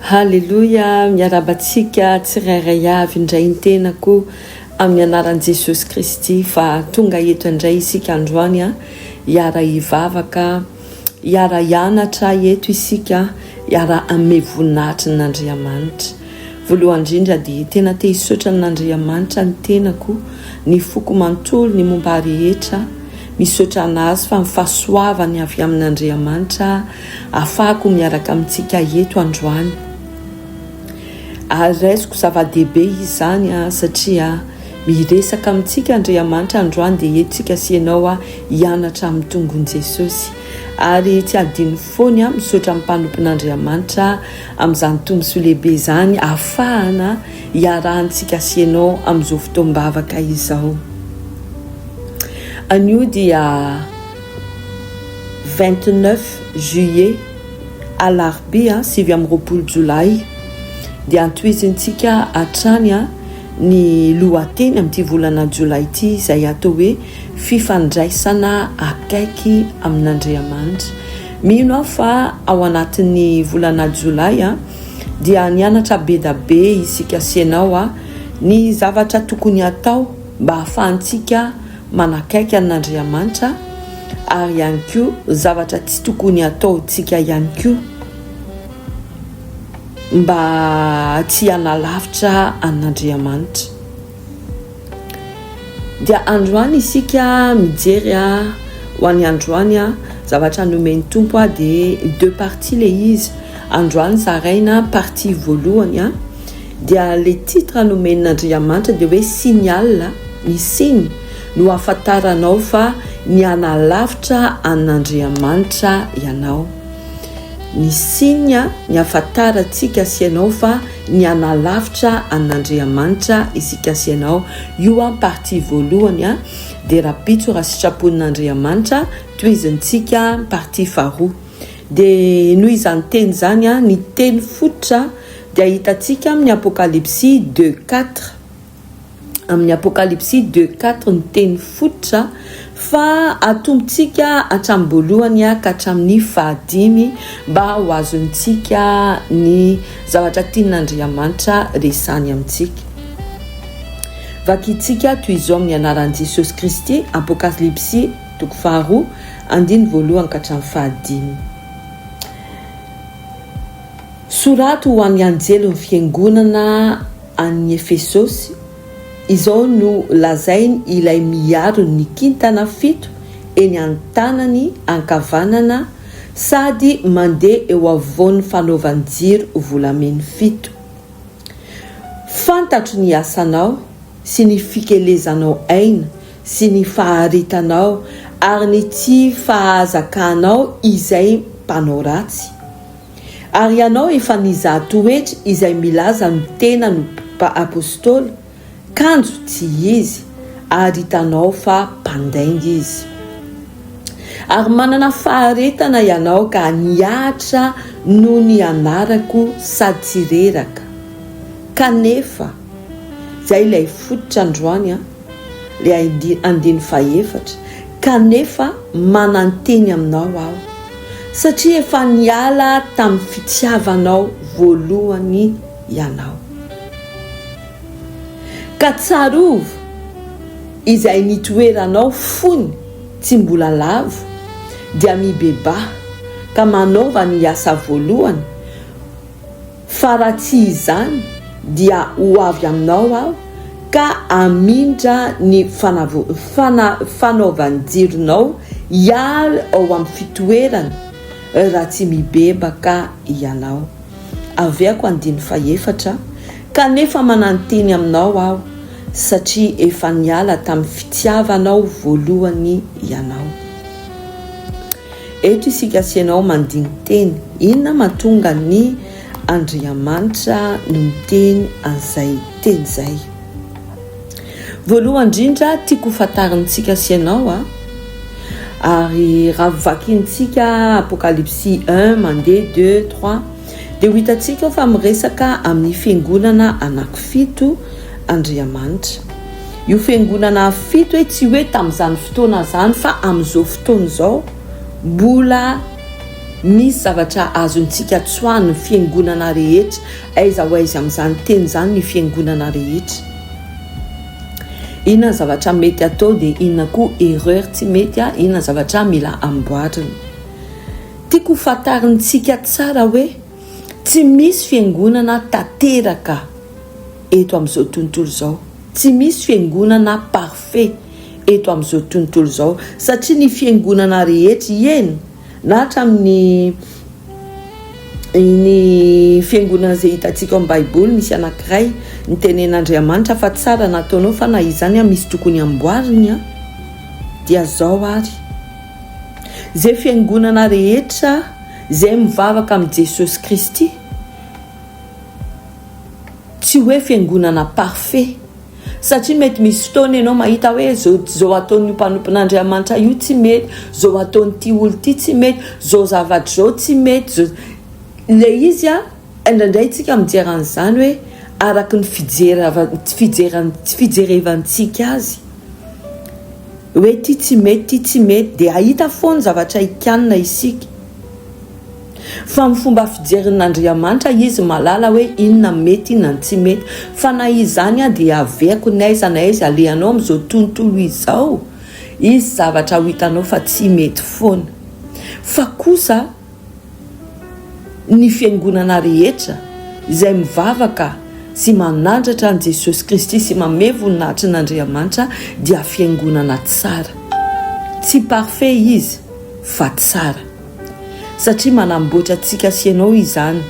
Halleloia, miarabantsika tsirairay avy indray ny tenako amin'ny anaran'i Jesosy Kristy fa tonga eto indray isika androany hiara hivavaka, hiara hianatra eto isika, hiara ame voninahitry n'Andriamanitra. Voalohany indrindra dia tena te hisaotra n'Andriamanitra ny tenako, ny foko manontolo ny momba rehetra, misaotra anazy fa mifahasoavany avy amin'Andriamanitra ahafahako miaraka amintsika eto androany. Araisiko zava-dehibe izany satria miresaka amintsika Andriamanitra androany dia etsika sianao hianatra amin'ny tongony Jesosy. Ary tsy adino foana misaotra amin'ny mpanompon'Andriamanitra amin'izany tombosoa lehibe izany ahafahana hiarahantsika sianao amin'izao fotoam-bavaka izao. Anio dia 29 juillet alarobia 7 jolay dia antoizintsika hatrany ny lohateny amin'ity volana jolay ity izay atao hoe fifandraisana akaiky amin'Andriamanitra. Mino aho fa ao anatin'ny volana jolay dia nianatra be da be isika sianao ny zavatra tokony atao mba ahafahantsika manakaiky an'Andriamanitra, ary ihany koa zavatra tsy tokony atao tsika ihany koa mba tsy hanalavitra an'Andriamanitra. Dia androany isika mijery ho an'ny androany zavatra nomeny tompo dia 2 parties le izy. Androany zaraina partie voalohany dia le titre nomen'Andriamanitra dia hoe signal, ny signe no ahafantaranao fa ny hanalavitra an'Andriamanitra ianao. Ny signe ny ahafantarantsika sianao fa ny hanalavitra an'Andriamanitra isika sianao. Io partie voalohany dia rapitso raha sitrapon'Andriamanitra toizintsika partie faharoa. Dia noho izany teny zany ny teny fototra dia hitantsika amin'ny Apocalypse 2:4. Amin'ny Apocalypse 2:4 ny teny fototra fa atombotsika hatramin'ny 1 ka hatramin'ny 5 mba ho azontsika ny zavatra tian'Andriamanitra resany amintsika. Vakitsika toy izao amin'ny anaran'i Jesosy Kristy, Apocalypse 2:1 ka hatramin'ny 5. Sorato ho an'ny anjely ny fiangonana an'ny Efesosy. Izao no lazainy ilay miaro ny kintana 7 eny an-tanany ankavanana sady mandeha eo avovoan'ny fanaovan-jiro volameny 7. Fantatro ny asanao sy ny fikelezanao aina sy ny faharitanao ary ny tsy fahazakanao izay mpanao ratsy. Ary ianao efa nizaha toetra izay milaza ny tena no apôstôly, kanjo tsy izy, ary hitanao fa mpandainga izy. Ary manana faharetana ianao ka niatra no ny anarako sady tsy reraka. Kanefa izay ilay fototra androany ilay 14, kanefa mananteny aminao aho satria efa niala tamin'ny fitiavanao voalohany ianao. Ka tsarovo izay nitoeranao fony tsy mbola lavo dia mibeba ka manaova ny asa voalohany, fa raha tsy izany dia ho avy aminao aho ka amindra ny fanaovan-jironao hiala ao amin'ny fitoerana raha tsy mibebaka ianao. Aveako 14, kanefa mananteny aminao aho satria efa niala tamin'ny fitiavanao voalohany ianao. Eto isika sianao mandiny teny, inona mahatonga ny Andriamanitra no miteny an'izay teny izay. Voalohany indrindra tiako hofantarintsika sianao ary raha vakintsika Apocalypse 1 mandeha 2, 3 dia ho hitantsika fa miresaka amin'ny fiangonana anankifito Andriamanitra. Io fiangonana 7 tsy hoe tamin'izany fotoana zany fa amin'izao fotoana izao mbola misy zavatra azontsika tsoahany fiangonana rehetra aiza ho aiza amin'izany teny zany ny fiangonana rehetra. Inona zavatra mety atao dia inona koa erreur tsy mety inona zavatra mila amboarina. Tiako fantarintsika tsara hoe tsy misy fiangonana tanteraka eto amin'izao tontolo izao. Tsy misy fiangonana parfait eto amin'izao tontolo izao satria ny fiangonana rehetra eny na hatramin'ny fiangonana izay hitantsika ao amin'ny Baiboly misy anankiray nitenen'Andriamanitra fa tsara nataonao fa na izany misy tokony amboariny dia zao ary. Izay fiangonana rehetra izay mivavaka amin'ny Jesosy Kristy tsy hoe fiangonana parfait satria mety misy fotoana ianao mahita hoe zao ataon'ny mpanompon'Andriamanitra io tsy mety, zao ataon'ity olo ity tsy mety, zao zavatra zao tsy mety. Le izy indraindray tsika mijery an'izany hoe araka ny fijerevantsika azy hoe ty tsy mety dia ahita foana zavatra ikanina isika. Fa amin'ny fomba fijerin'Andriamanitra izy malala hoe inona mety inona tsy mety. Fa na izany dia aveko ny aiza na aiza alehanao amin'izao tontolo izao, izy zavatra ho hitanao fa tsy mety foana. Fa kosa ny fiangonana rehetra izay mivavaka sy manandratra an' Jesosy Kristy sy manome voninahitry n'Andriamanitra dia fiangonana tsara. Tsy parfait izy fa tsara. Satria manamboatra antsika sy ianao izany.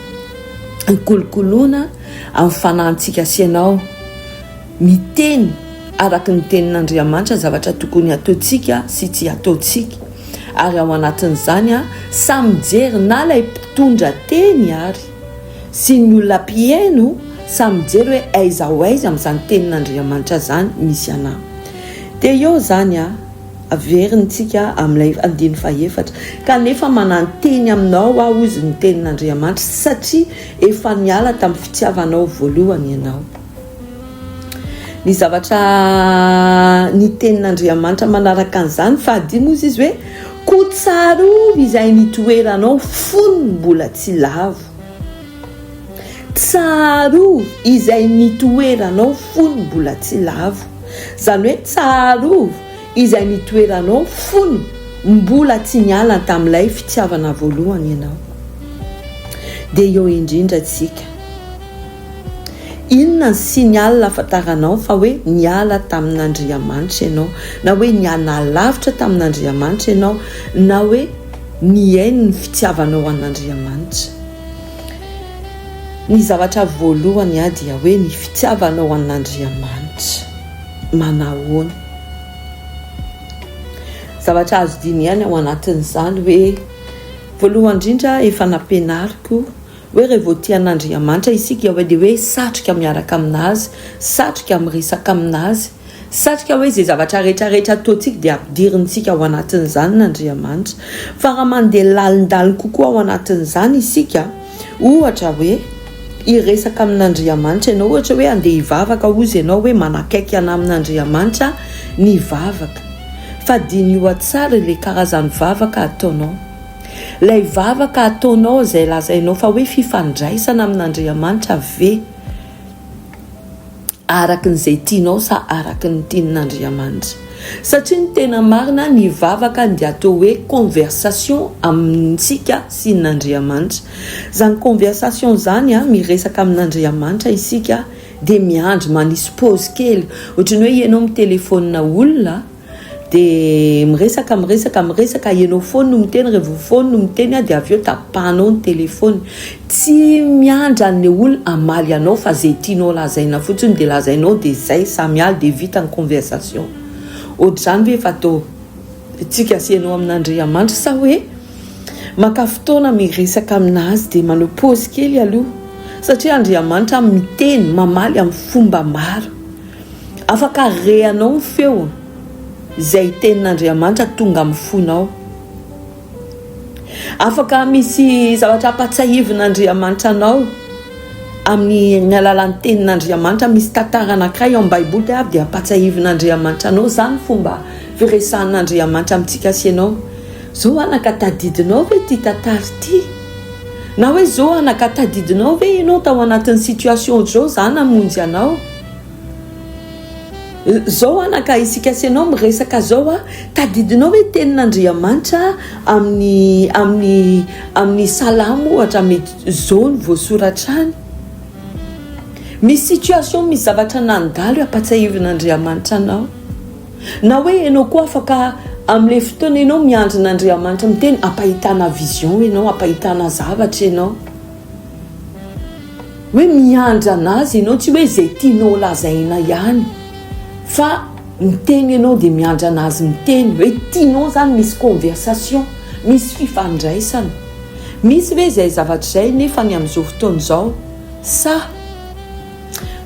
Kolokoloana amin'ny fanahintsika sy ianao. Miteny araka ny tenin'Andriamanitra zavatra tokony ataontsika sy tsy ataontsika. Ary ao anatin'izany samy mijery na ilay mpitondra teny ary sy ny olona mpieno samy mijery hoe aiza ho aiza amin'izany tenin'Andriamanitra zany misy anahy. Dia eo zany averintsika amin'ilay 4 kanefa mananteny aminao ozy ny tenin'Andriamanitra satria efa niala tamin'ny fitiavanao voalohany ianao. Ny zavatra ny tenin'Andriamanitra manaraka an'izany fa 5 moa izy hoe ko tsarovy izay nitoeranao fony mbola tsy lavo. Tsarovy izay nitoeranao fony mbola tsy lavo. Zany hoe tsarovy izay nitoeranao fony mbola tsy niala tamin'ilay fitiavana voalohany ianao. Dia eo indrindra antsika. Inona sy niala afantaranao fa hoe niala tamin'Andriamanitra ianao, na hoe niala lavitra tamin'Andriamanitra ianao, na hoe niaino ny fitiavanao an'Andriamanitra. Ny zavatra voalohany dia hoe ny fitiavanao an'Andriamanitra manahoana. Zavatra azo dinihana ao anatin'izany hoe voalohany indrindra efa nampianariko hoe rehefa tian'Andriamanitra isika dia hoe satroka miaraka aminazy, satroka miresaka aminazy, satroka hoe izay zavatra rehetrarehetra ataontsika dia ampidirintsika ao anatin'izany n'Andriamanitra. Fa raha mandeha lalindalina kokoa ao anatin'izany isika, ohatra hoe iresaka amin'Andriamanitra ianao, ohatra hoe andeha hivavaka ozy ianao hoe manakaiky ana amin'Andriamanitra ny vavaka. Fa dinio tsara ilay karazany vavaka ataonao. Ilay vavaka ataonao izay lazainao fa hoe fifandraisana amin'Andriamanitra ve araka n'izay tianao sa araka ny tian'Andriamanitra. Satria ny tena marina ny vavaka dia atao hoe conversation amintsika sy n'Andriamanitra. Zany conversation zany miresaka amin'Andriamanitra isika dia miandry manisy pause kely. Ohatrany hoe ianao mitelefona olona dia miresaka ianao foana no miteny, rehefa foana no miteny dia avy eo tapahanao ny telefony. Tsy miandry an'ilay olona amaly anao fa izay tianao lazaina fotsiny dia lazainao dia izay samy haly dia vita ny conversation. Ohatr'izany ve efa atao tsika sy ianao amin'Andriamanitra sa hoe maka fotoana miresaka aminazy dia manao pause kely aloha. Satria Andriamanitra miteny mamaly amin'ny fomba maro. Afaka rehanao ny feo izay tenin'Andriamanitra tonga amin'ny fonao. Afaka misy zavatra ampatsiahivin'Andriamanitra anao amin'ny alalan'ny tenin'Andriamanitra. Misy tantara anankiray ao amin'ny Baiboly dia ampatsiahivin'Andriamanitra anao. Zany fomba firesahan'Andriamanitra amintsika sy ianao. zao anaka tadidinao ve ty tantara ty, na hoe zao anaka tadidinao ve ianao tao anatin'ny situation zao zany amonjy anao, zao anaka isika asianao miresaka zao a tadidinao hoe tenin'Andriamanitra amin'ny salamo ohatra mety zao ny voasoratrany. Misy situation misy zavatra nandalo ampatsahivin'Andriamanitra anao, na hoe ianao koa afaka amin'ilay fotoana ianao miandrin'Andriamanitra miteny ampahitana vision ianao, ampahitana zavatra ianao, hoe miandra anazy ianao, tsy hoe zay tianao lazaina ihany fa miteny ianao dia miandra anazy miteny hoe tianao zany misy conversation, misy fifandraisana. Misy hoe zay zavatra zay nefa ny amin'izao fotoana zao sa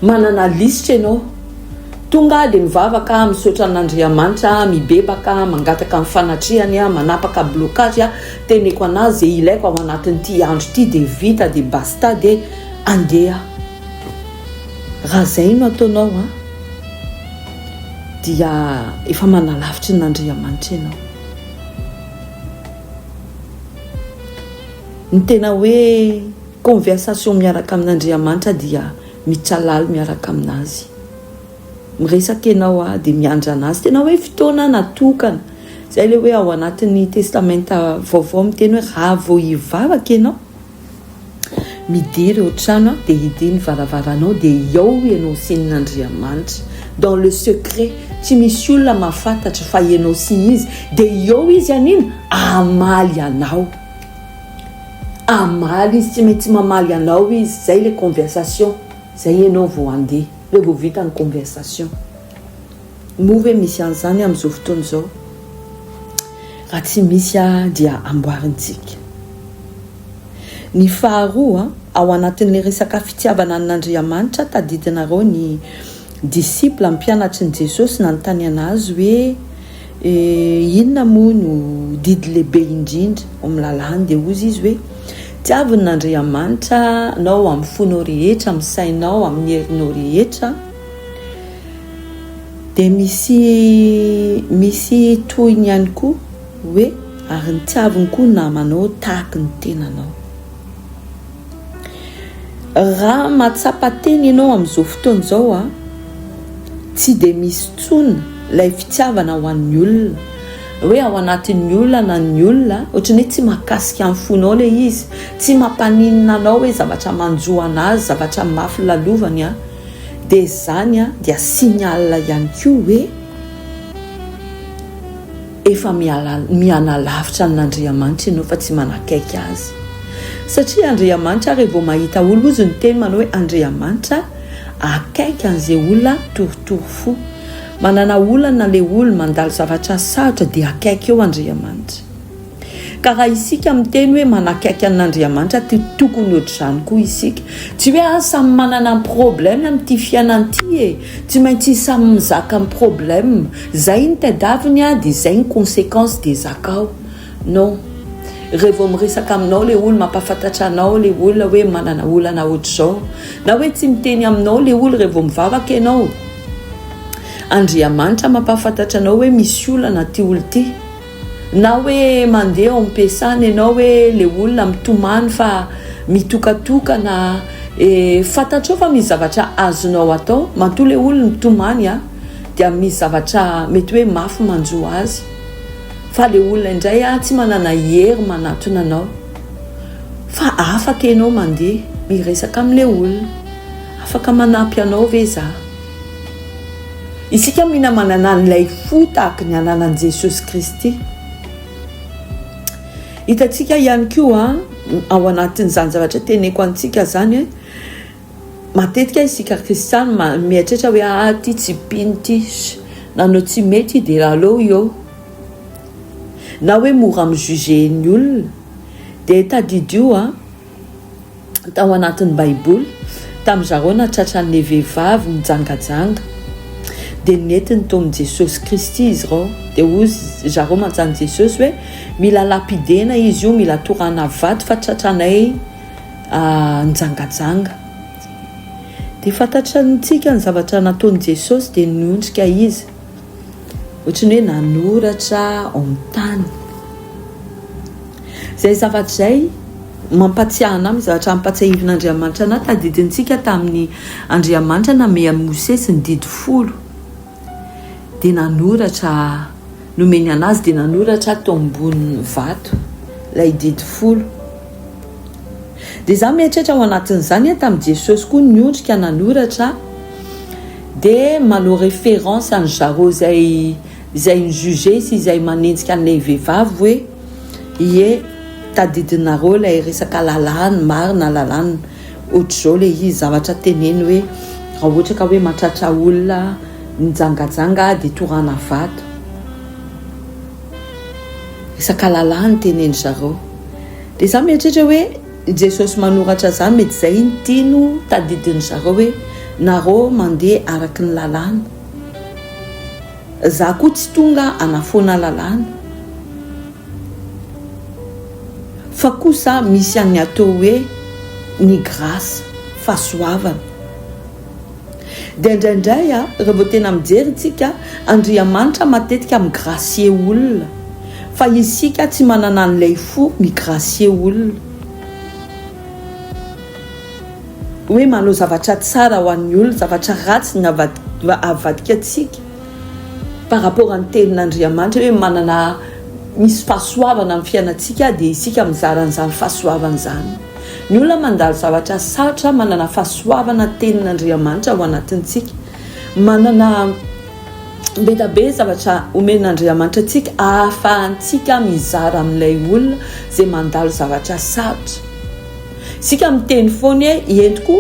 manana lisitra ianao, tonga dia mivavaka misaotra an'Andriamanitra, mibebaka mangataka amin'ny fanatrihany, manapaka blocage, teneko anazy zay ilaiko ao anatin'ity andro ity dia vita dia basta dia andeha. Raha zay no ataonao dia efa manalavitry n'Andriamanitra ianao. Ny tena hoe conversation miaraka amin'Andriamanitra dia mitsalaly miaraka aminazy, miresaka ianao dia miandra anazy, tena hoe fotoana natokana zay le hoe ao anatin'ny testamenta vaovao miteny hoe raha vao hivavaka ianao midiry ao trano dia hidiny varavaranao dia ao ianao sy n'Andriamanitra dans le secret, tsy misy olona mahafantatra fa ianao sy izy, dia ao izy anino amaly anao, amaly izy, tsy maintsy mamaly anao izy. Zay le conversation, zay ianao vao andeha le vao vita ny conversation. Move misy an'izany amin'izao fotoana zao, raha tsy misy dia amboarintsika. Ny faharoa ao anatin'le resaka fitiavana an'Andriamanitra tadidinareo ny disciple mpianatry ny Jesosy nanontany anazy hoe inona moa no didy lehibe indrindra ao amin'ny lalàna, dia ozy izy hoe tiavin'Andriamanitra anao amin'ny fonao rehetra, amin'ny sainao, amin'ny herinao rehetra. Dia misy tohiny ihany koa hoe ary ny tiaviny koa namanao tahaka ny tenanao. Raha matsapa teny ianao amin'izao fotoana zao tsy dia misy tsony ilay fitiavana ho an'ny olona, hoe ao anatin'ny olona na ny olona ohatrany hoe tsy mahakasika amin'ny fonao le izy, tsy mampaninina anao hoe zavatra manjoa anazy, zavatra mafy lalovany dia zany dia signal ihany koa hoe efa miana lavitra amin'Andriamanitra ianao fa tsy manakaiky azy. Satria Andriamanitra rehefa mahita olo izy ny teny manao hoe Andriamanitra akaiky an'izay olona torotoro fo, manana olana le olo mandalo zavatra sarotra dia akaiky eo Andriamanitra. Ka raha isika miteny hoe manakaiky an'Andriamanitra tokony ohatr'izany koa isika, tsy hoe samy manana problème amin'ity fiainan'ity tsy maintsy samy mizaka amin'ny problème, zay ny tadiaviny dia zay ny conséquence des zakao. Non, rehefa miresaka aminao le olo mampafantatra anao le olona hoe manana olana ohatr'izao, na hoe tsy miteny aminao le olo rehefa mivavaka ianao, Andriamanitra mampafantatra anao hoe misy olana ty olo ty, na hoe mandeha ao am-piasana ianao hoe le olona mitomany fa mitokatokana, fantatrao fa misy zavatra azonao atao, matoa le olona mitomany dia misy zavatra mety hoe mafy manjo azy, fa le olona indray tsy manana hery manatona anao, fa afaka ianao mandeha miresaka amin'le olona, afaka manampy anao ve za. Isika mina manana n'ilay fo tahaka ny ananan'i Jesosy Kristy. Hitantsika ihany koa ao anatin'izany zavatra teneko antsika zany, matetika isika kristiana mieritreritra hoe ty tsy pino ty, nanao tsy mety dia aleo eo, na hoe mora mijuge ny olona. Dia tadidio tao anatin'ny Baiboly tamin'izareo natratran'le vehivavy mijangajanga, dia netiny tao amin'i Jesosy Kristy izy rao, dia ozy zareo manjany Jesosy hoe mila lapidena izy io, mila torana vato fa tratranay njangajanga. Dia fantatrantsika ny zavatra nataon'i Jesosy dia niondrika izy, ohatrany hoe nanoratra ao amin'ny tany, Zay zavatra zay mampatsiahy anao zavatra mampatsiahivin'Andriamanitra anao tadidintsika tamin'ny Andriamanitra name Mose sy ny didy 10 dia nanoratra nomeny anazy dia nanoratra tao ambony vato ilay didy 10 dia za mieritreritra ao anatin'izany tamin'ny Jesosy koa niondrika nanoratra dia manao référence any zareo zay mijuge sy izay manenjika an'ilay vehivavy hoe ie tadidinareo ilay resaka lalàna marina lalàna ohatr'izao ilay izy zavatra teneny hoe raha ohatra ka hoe matratra olona mijangajanga dia torana vato resaka lalàna teneny zareo dia za mieritreritra hoe Jesosy manoratra zany mety zay ny tino tadidiny zareo hoe nareo mandeha araky ny lalàna za koa tsy tonga anafoana lalàna fa kosa misy any atao hoe ny grâce fahasoavana dia indraindray rehefa vao tena mijery tsika Andriamanitra matetika migracie olona fa isika tsy manana an'ilay fo migracie olona hoe manao zavatra tsara ho an'ny olona zavatra ratsy ny avadika atsika par rapport amin'ny tenin'Andriamanitra hoe manana misy fahasoavana amin'ny fiainantsika dia isika mizara an'izany fahasoavana izany ny olona mandalo zavatra sarotra manana fahasoavana tenin'Andriamanitra ao anatintsika manana betabe zavatra omen'Andriamanitra atsika ahafahantsika mizara amin'ilay olona zay mandalo zavatra sarotra isika miteny foana hoe entiko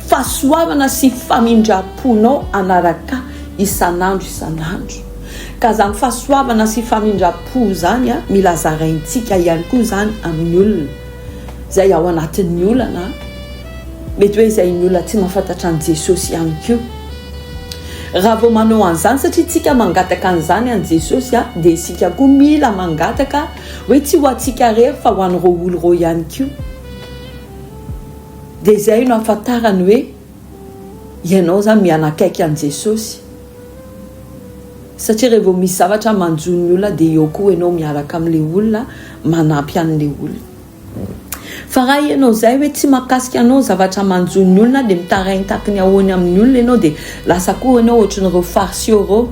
fahasoavana sy famindraponao anaraka isan'andro ka zany fahasoavana sy famindrapo zany mila zaraintsika ihany koa zany amin'ny olona zay ao anatin'ny olana mety hoe izay ny olona tsy mahafantatra an' Jesosy ihany koa raha vao manao an'izany satria tsika mangataka an'izany an' Jesosy dia isika koa mila mangataka hoe tsy ho atsika rery fa ho an'ireo olo ireo ihany koa dia izay no ahafantarany hoe ianao zany mianakaiky an' Jesosy satria rehefa misy zavatra manjon'ny olona dia eo koa ianao miaraka amin'ilay olona manampy an'ilay olona fa raha ianao zay hoe tsy mahakasika anao zavatra manjon'ny olona dia mitarainy takiny ahoany amin'ny olona ianao dia lasa koa ianao ohatran'ireo fariseo ireo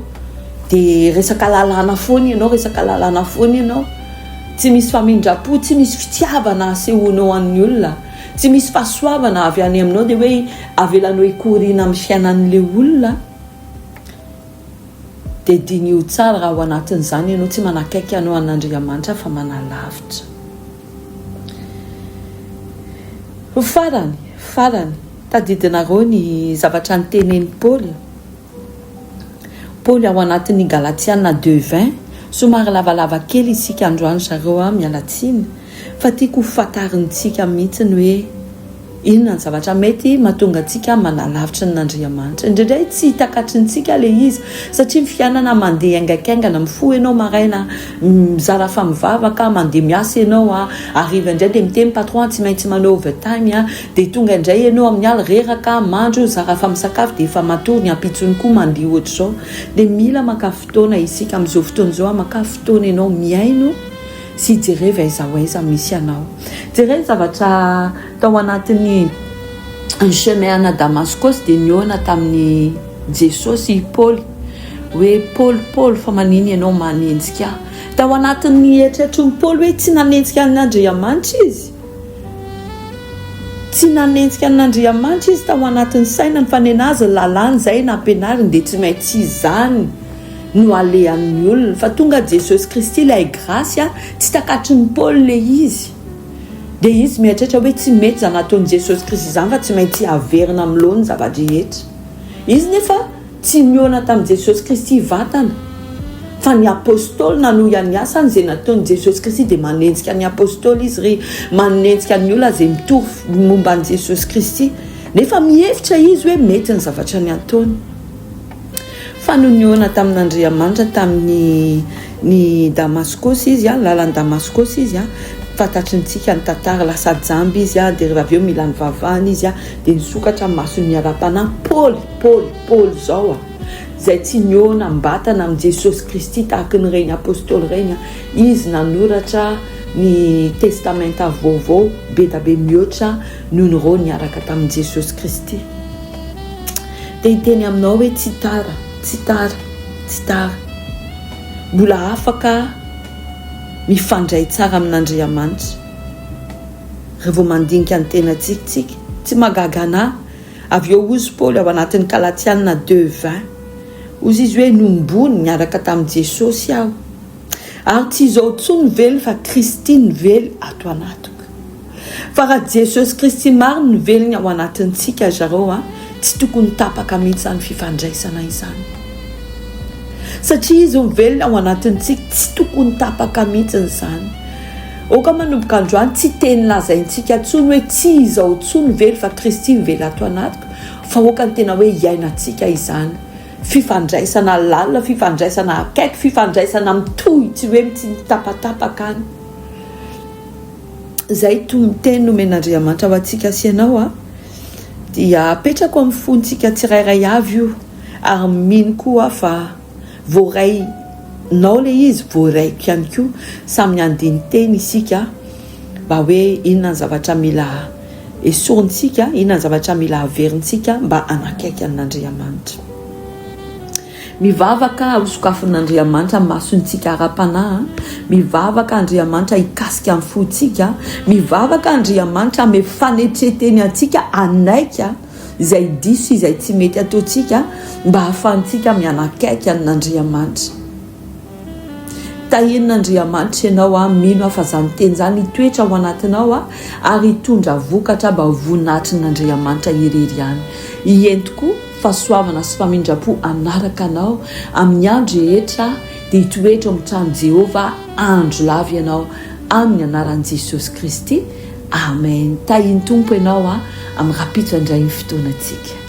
dia resaka lalàna foana ianao tsy misy famindrapo tsy misy fitiavana asehoanao amin'ny olona tsy misy fahasoavana avy any aminao dia hoe avelanao ikoriana amin'ny fiainan'ilay olona dia dinio tsara raha ao anatin'izany ianao tsy manakaiky anao an'Andriamanitra fa manalavitra farany tadidinareo ny zavatra nyteneny Paoly ao anatin'ny Galatiana 2:20 somary lavalava kely isika androany zareo mialatsiny fa tiako fatarintsika mihitsiny hoe inona ny zavatra mety mahatonga antsika manalavitra n'Andriamanitra indraindray tsy hitakatrintsika ilay izy satria fiainana mandeha aingaikaingana mifoha ianao maraina mizara fa mivavaka mandeha miasa ianao ariva indray dia miteny patron tsy maintsy manao overtime dia tonga indray ianao amin'ny aly reraka mandro zara fa misakafo dia efa matory ny ampitsony koa mandeha ohatr'izao dia mila maka fotoana isika amin'izao fotoana izao maka fotoana ianao miaino sy jereva aiza misy anao jereva zavatra tao anatin'ny chemin ana Damascos dia niona tamin'ny Jesosy Paoly hoe Paul fa maniny ianao manenjika tao anatin'ny eritreritrin'ny Paoly hoe tsy nanenjika an'Andriamanitra izy tao anatin'ny saina ny fanenazy lalàna zay nampianariny dia tsy maintsy izany no alehan'ny olona fa tonga Jesosy Kristy ilay grâce tsy takatry ny Paoly le izy dia izy mieritreritra hoe tsy mety zany nataon'i Jesosy Kristy izany fa tsy maintsy averina amin'lohany zavatra rehetra izy nefa tsy niona tamin'i Jesosy Kristy vatana fa ny apôstôly nanohy any asany zay nataon'i Jesosy Kristy dia manenjika ny apôstôly izy ry manenjika ny olona zay mitovy momba an'i Jesosy Kristy nefa mihevitra izy hoe mety ny zavatra ny ataony fa no niona tamin'Andriamanitra tamin'ny Damascos izy lalany Damascos izy fantatrintsika ny tantara lasa jamby izy dia rehefa avy eo mila ny vavahany izy dia nisokatra masony miara-panahy Paoly zao zay tsy niona mbatana amin'i Jesosy Kristy tahaka ny reny apôstôly reny izy nanoratra ny testamenta vaovao be da be mihoatra noho ny rô niaraka tamin'i Jesosy Kristy. Dia hiteny aminao hoe tsy tara mbola afaka mifandray tsara amin'Andriamanitra. Rehefa mandinika ny tenantsika tsy magaga anahy. Avy eo ozy Paoly ao anatin'ny Galatiana 2:20 ozy izy hoe nombony niaraka tamin'i Jesosy aho ary tsy izao tsony velo fa Kristy ny velo ato anatiko. Fa raha Jesosy Kristy mariny ny velony ao anatintsika zareo tsy tokony tapaka mihitsy ny fifandraisana izany. Satria izy velona ao anatintsika tsy tokony tapaka mihitsy izany. Oka manomboka androany tsy teny lazaintsika tsony hoe tsy izao tsony velo fa Kristy ny velo ato anatiko, fa oka ny tena hoe iainantsika izany. Fifandraisana lalina, fifandraisana akaiky, fifandraisana mitohy, tsy hoe tsy tapatapaka any. Zay teny nomen'Andriamanitra ho antsika sy ianao dia apetrako amin'ny fontsika tsirairay avy io ary mino koa fa voarainao le izy voaraiko ihany koa samy andiny teny isika mba hoe inona ny zavatra mila esorintsika, inona ny zavatra mila averintsika mba hanakaiky an'Andriamanitra. Mivavaka hosokafin'Andriamanitra masontsika ara-panahy, mivavaka Andriamanitra hikasika amin'ny fontsika, mivavaka Andriamanitra ame fanetreteny antsika anaika izay diso izay tsy mety ataontsika mba hahafahantsika mianakaiky an'Andriamanitra. Tahirin'Andriamanitra ianao mino fa zany teny zany hitoetra ao anatinao ary hitondra vokatra mba voninahitrin'Andriamanitra irery any. Ientiko fahasoavana sy famindram-po anaraka anao amin'ny andro rehetra dia hitoetra amin'ny trano Jehova andro lavy ianao amin'ny anaran'i Jesosy Kristy. Amen. Tahiny tompo ianao amin'ny rapitra indray ny fotoanantsika.